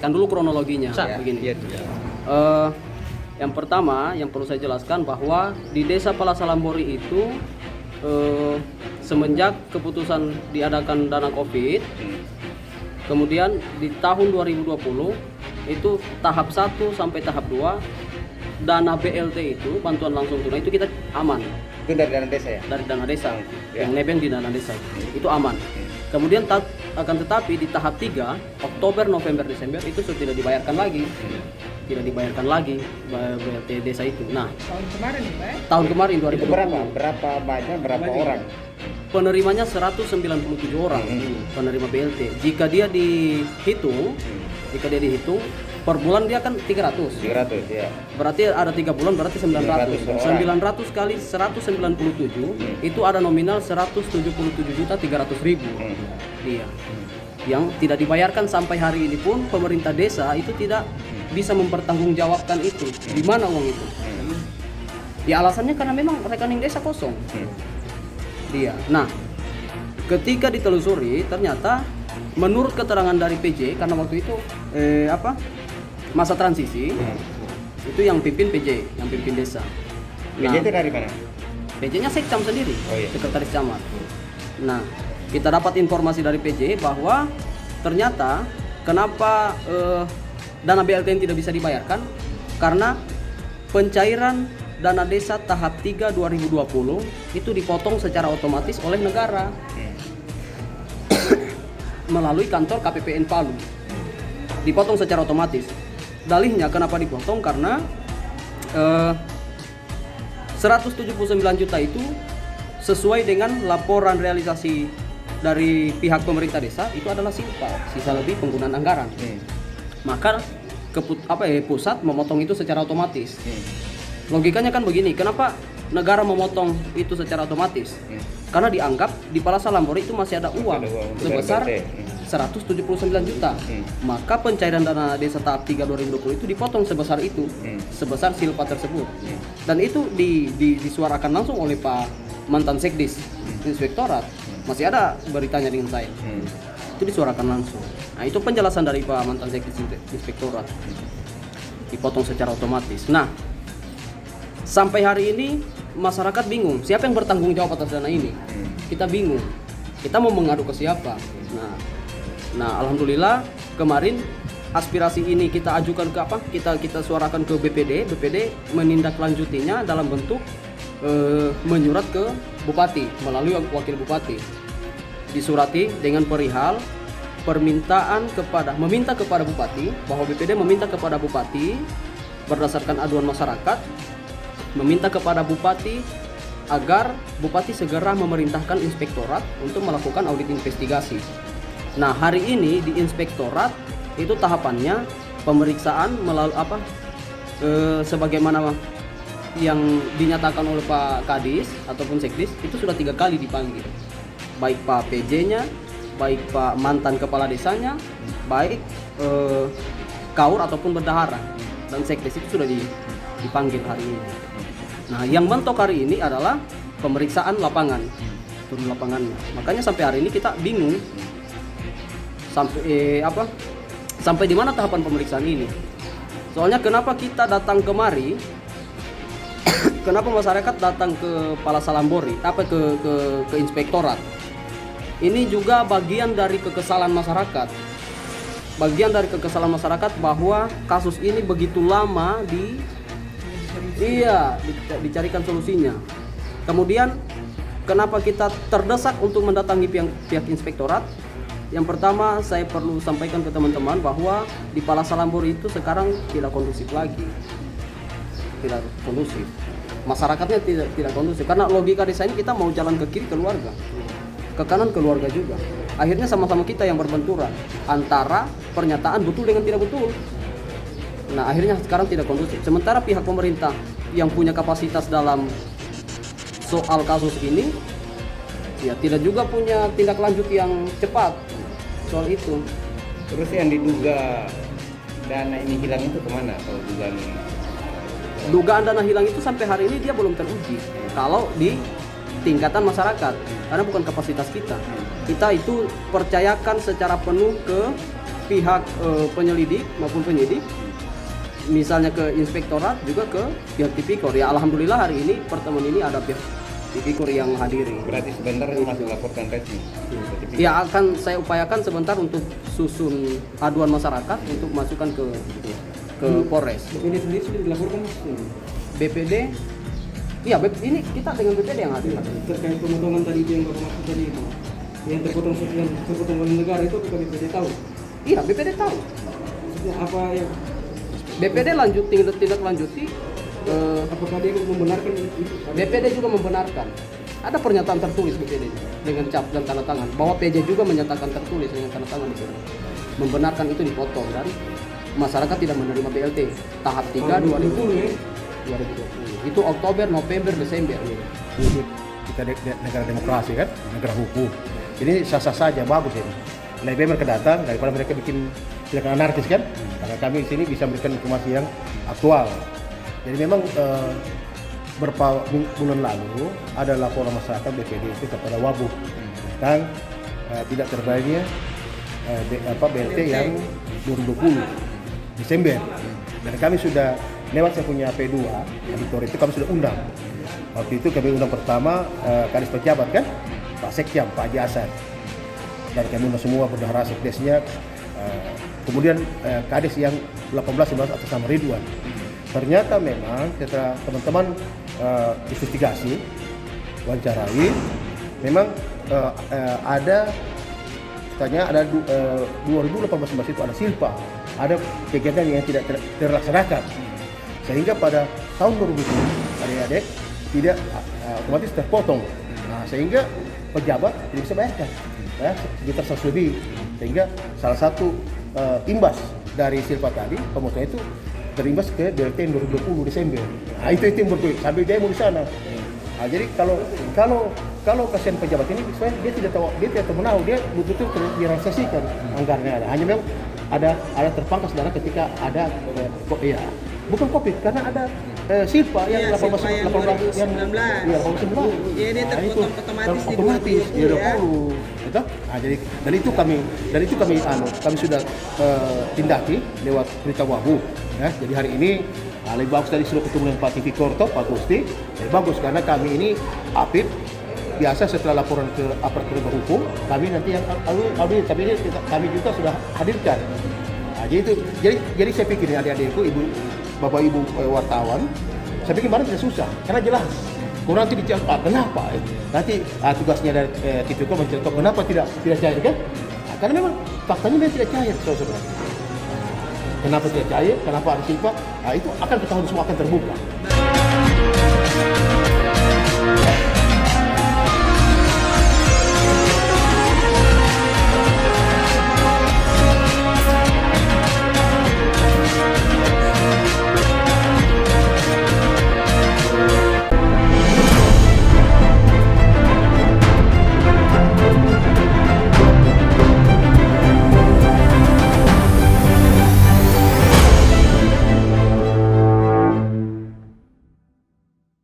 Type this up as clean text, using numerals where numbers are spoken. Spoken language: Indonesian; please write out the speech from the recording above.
jelaskan dulu kronologinya. Begini. Yang pertama yang perlu saya jelaskan bahwa di Desa Palasalambori itu semenjak keputusan diadakan dana Covid, kemudian di tahun 2020 itu tahap 1 sampai tahap 2 dana BLT itu, bantuan langsung tunai itu kita aman. Itu dari dana desa ya? Dari dana desa, yang nebeng di dana desa itu aman. Kemudian akan tetapi di tahap 3 Oktober, November, Desember itu sudah tidak dibayarkan lagi. Tidak dibayarkan lagi BLT desa itu. Nah, Tahun kemarin nih, Pak. tahun kemarin Itu 2020 berapa banyak, berapa orang? penerimanya 197 orang penerima BLT. Jika dia dihitung per bulan dia kan 300. 300 ya. Berarti ada 3 bulan berarti 900. 900 kali 197 itu ada nominal 177.300.000. Iya. Yang tidak dibayarkan sampai hari ini pun pemerintah desa itu tidak bisa mempertanggungjawabkan itu. Di mana uang itu? Ya alasannya karena memang rekening desa kosong. Dia. Nah, ketika ditelusuri ternyata menurut keterangan dari PJ karena waktu itu masa transisi itu yang pimpin PJ, yang pimpin desa. PJ itu dari mana? PJ-nya Sekcam sendiri, iya. Sekretaris Camat. Nah, kita dapat informasi dari PJ bahwa ternyata kenapa dana BLT tidak bisa dibayarkan karena pencairan dana desa tahap 3 2020 itu dipotong secara otomatis oleh negara melalui kantor KPPN Palu. Dipotong secara otomatis. Dalihnya kenapa dipotong karena 179 juta itu sesuai dengan laporan realisasi dari pihak pemerintah desa itu adalah sisa lebih penggunaan anggaran. Maka pusat memotong itu secara otomatis. Logikanya kan begini, kenapa negara memotong itu secara otomatis? Karena dianggap di Palasalambori itu masih ada uang sebesar 179 juta. Maka pencairan dana desa tahap 3 2020 itu dipotong sebesar itu, sebesar silpa tersebut. Dan itu disuarakan langsung oleh Pak mantan Sekdis Inspektorat. Masih ada beritanya dengan saya. Itu disuarakan langsung. Nah, itu penjelasan dari Pak mantan Sekdis Inspektorat. Dipotong secara otomatis. Nah, sampai hari ini masyarakat bingung, siapa yang bertanggung jawab atas dana ini? Kita bingung. Kita mau mengadu ke siapa? Nah, alhamdulillah kemarin aspirasi ini kita ajukan ke kita suarakan ke BPD menindaklanjutinya dalam bentuk menyurat ke bupati melalui wakil bupati. Disurati dengan perihal meminta kepada bupati bahwa BPD meminta kepada bupati berdasarkan aduan masyarakat meminta kepada bupati agar bupati segera memerintahkan inspektorat untuk melakukan audit investigasi. Nah, hari ini di inspektorat itu tahapannya pemeriksaan melalui sebagaimana yang dinyatakan oleh Pak Kadis ataupun Sekdis itu sudah 3 kali dipanggil. Baik Pak PJ-nya, baik Pak mantan kepala desanya, baik kaur ataupun bendahara dan Sekdis itu sudah dipanggil hari ini. Nah, yang mentok hari ini adalah pemeriksaan lapangan, turun lapangannya. Makanya sampai hari ini kita bingung sampai di mana tahapan pemeriksaan ini. Soalnya kenapa kita datang kemari? Kenapa masyarakat datang ke Palasalambori, ke inspektorat? Ini juga bagian dari kekesalan masyarakat. Bagian dari kekesalan masyarakat bahwa kasus ini begitu lama dicarikan solusinya. Kemudian kenapa kita terdesak untuk mendatangi pihak inspektorat? Yang pertama saya perlu sampaikan ke teman-teman bahwa di Palasalambori itu sekarang tidak kondusif lagi. Tidak kondusif. Masyarakatnya tidak kondusif karena logika desa ini kita mau jalan ke kiri keluarga, ke kanan keluarga juga. Akhirnya sama-sama kita yang berbenturan antara pernyataan betul dengan tidak betul. Nah, akhirnya sekarang tidak kondusif. Sementara pihak pemerintah yang punya kapasitas dalam soal kasus ini ya tidak juga punya tindak lanjut yang cepat soal itu. Terus yang diduga dana ini hilang itu kemana? Kalau dugaan dana hilang itu sampai hari ini dia belum teruji kalau di tingkatan masyarakat karena bukan kapasitas kita. Kita itu percayakan secara penuh ke pihak penyelidik maupun penyidik, misalnya ke inspektorat juga ke pihak tipikor. Ya alhamdulillah hari ini pertemuan ini ada pihak tipikor yang hadiri. Berarti sebentar masih laporkan resmi. Ya akan saya upayakan sebentar untuk susun aduan masyarakat untuk masukkan ke Polres. BPD sendiri sudah dilaporkan Mas? BPD, iya ini kita dengan BPD yang hadir. Terkait pemotongan tadi itu yang Bapak maksud tadi itu, yang terpotong oleh negara itu apakah BPD tahu? Iya BPD tahu. Maksudnya apa yang BPD tindak lanjuti. apakah dia membenarkan itu? BPD juga membenarkan. Ada pernyataan tertulis BPD dengan cap dan tanda tangan bahwa PJ juga menyatakan tertulis dengan tanda tangan itu membenarkan itu dipotong dan masyarakat tidak menerima BLT tahap 3 2020. Itu Oktober, November, Desember. Kita negara demokrasi kan, negara hukum. Ini sah-sah saja, bagus ini. Lebih mereka datang daripada mereka bikin tindakan anarkis kan. Karena kami di sini bisa memberikan informasi yang aktual. Jadi memang beberapa bulan lalu ada laporan masyarakat BPD itu kepada Wabub tentang tidak terbayarnya BLT yang 2020 Desember. Dan kami sudah lewat saya punya P2 editor itu kami sudah undang. Waktu itu kami undang pertama kadis pejabat kan, Pak Sekjam, Pak Haji Hasan. Dan kami undang semua bendahara sekdesnya. Kemudian kadis yang 18-19 atas nama Ridwan. Ternyata memang setelah teman-teman investigasi, wawancarai, memang ada katanya ada 2018 itu ada silpa, ada kegiatan yang tidak terlaksanakan. Sehingga pada tahun 2020 adik-adik tidak otomatis terpotong. Nah, sehingga pejabat tidak bisa bayarkan ya, sekitar 100 lebih. Sehingga salah satu imbas dari silpa tadi pemotongan itu terimbas ke BLT 2020 Desember. Nah, itu yang berkulit sambil demo di sana. Nah, jadi kalau kasihan pejabat ini sebenarnya dia tidak tahu menahu, dia betul-betul direalisasikan anggarannya ada. Hanya memang ada terpangkas dana ketika ada bukan Covid karena ada silpa yang 18 yang 19. Iya, 19. Jadi Nah, itu otomatis di otomatis 2020 di 20. Gitu? Nah, jadi dari itu kami sudah tindaki lewat berita Wabub. Ya, jadi hari ini lebih bagus tadi sudah ketemu dengan Pak Tipikor, Pak Gusti. Lebih bagus karena kami ini apit biasa setelah laporan ke aparat penegak hukum, kami nanti yang audit, tapi ini kami juga sudah hadirkan. Nah, jadi saya pikir adik-adikku, bapak ibu wartawan, saya pikir kemarin tidak susah, karena jelas. Kurang nanti dijawab, kenapa? Nanti tugasnya dari Tipikor mencontoh kenapa tidak cair kan? Nah, karena memang faktanya memang tidak cair, saudara. Kenapa tidak cair? Kenapa ada silpa? Nah, itu akan ketahuan semua akan terbuka.